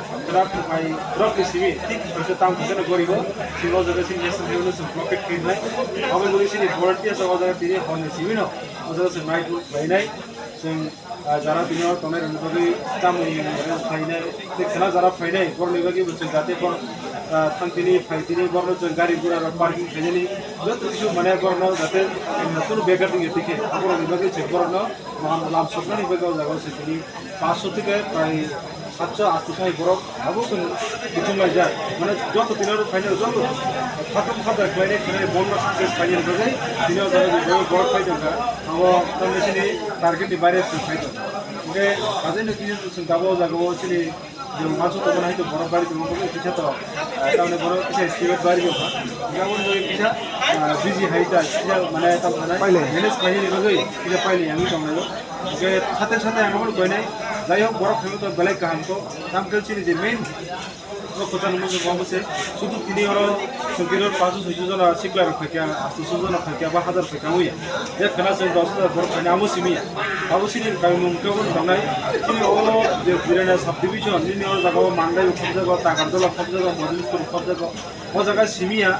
Kerap mai drop di sini, tik bisa tahu kita nak goribo, sini juga sini jasa dia udah blocket kiri, kami boleh sini volunteer sama jaga diri, hone sini no, jaga sini night lain lain, sini jaga diri orang kami orang bagi tamu ini, lain lain, tik sana jaga lain lain, korang bagi betul jatuh korang tangkini, fightini, korang tu gari pura parking kejani, jatuh isu mana korang jatuh, tu beker tinggi tiket, korang bagi cek korang lam sokna ni bagi jaga sini, 500 tiket, pray 700 borok, abu pun ujung aja, mana jauh tu tinar final jauh tu, khatam khatam final final bonus sukses final bagi, tinar jaga borok final kan, abu kami sini target di bayar final, oke, ada ni tinar tu sengkabo jaga sini, जो मानसो तो बनाई तो बर्फ बारी तो लोगों को पीछे तो ताऊने बर्फ पीछे स्टीवेट बारी हो था क्या बोल रहे पीछे बिजी हाइट पीछे मनाया तब था ना मैनेज कहीं नहीं बगई पीछे पहले यंगी तो मैं लोग के छाते छाते हम लोग कोई नहीं जाइयो बर्फ खेलो तो ब्लैक का हमको हम कल चीज़ जो मेन वो कुछ अनुमान जो वहाँ से शुद्ध तीनी और संकीर्ण पासों से जो ना सिक्ला रखा क्या आस्तुसों ना रखा क्या बाहर रखा हुई है ये कहना चाहिए 10,000 बर्फ खाने आमू सिमी है आमू सिमी कहीं मुमकिन हो तो नहीं सिमी वो जो बिरयानी सब डिवीजन निनी और जगह मांगदाई खब्जा को ताकतला खब्जा को मजलिस को खब्जा को वो जगह सिमी है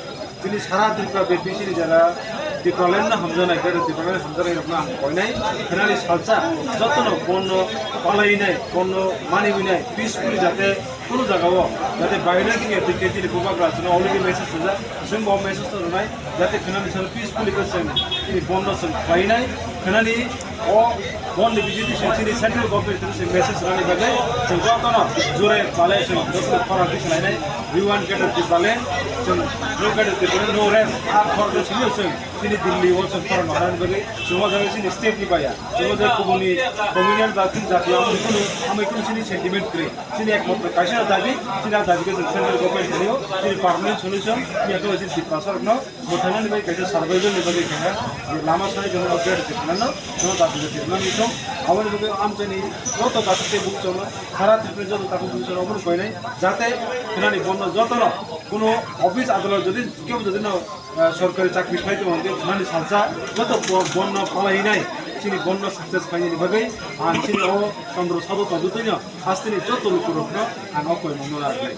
जिन्हें सारा दिन का बेबीसी जगह दिक्कलेन ना हमजा नहीं करे दिक्कलेन हमजा नहीं रखना कोई नहीं खनाली सालसा जब तो कोनो पालाई नहीं कोनो मानी भी नहीं पीसफुली जाते কোনো জায়গাও যাতে বাইরে থেকে টিকেটি লিখবা আছে অলরেডি মেসেজ আছে जों বাও মেসেজ তো নাই যাতে খানানি সর পিসফুলি করছেন তিনি বন্ধ সর পাই নাই খানানি ও বন্ধ বিজেপি সেন্ট্রাল সেন্ট্রাল গভর্নমেন্ট থেকে মেসেজ রানি বাগে जों যত না জোরে পালে जों দসে ফরা দিছ নাই রিওয়ান গেটর দি পালে जों নো গেটর দি পালে নো রেস আর ফরদ ছিল जों তিনি দিল্লি ও जों ফরা নহান বাগে जों জায়গা সিনি স্টেট নি পায়া जों জায়গা কুবনি কমিউনাল বাকি জাতীয় আমি কোন সিনি সেন্টিমেন্ট করে সিনি একমাত্র কাইসা দাবি সিনা দাবিকে जों सेंट्रल गभर्नमेंट दियो सिनि पार्मानेंट सल्यूशन याको एसे दिपासर न मोथानानि बाय काइसे सर्वाइवल नि बागै खाना लामा साइ जों अपडेट दिखाना जों दाबि दिखाना निसम आवन बगे आमचनि যত দাবিতে বুঝছল সারা ত্রিপুরা যত তাকু বুঝছল অমন কই নাই যাতে খানানি বন্ধ যত ন কোনো অফিস আদালত যদি কেউ যদি না সরকারি চাকরি পাইতে মধ্যে খানানি সালসা যত বন্ধ পালাই নাই চিনি বন্ধ সাকসেস খাইনি বাগै আর চিনি ও চন্দ্র সাধু তদুতৈন হাস্তিনি যত লোক রকম আং অকয় মনোরা আমরা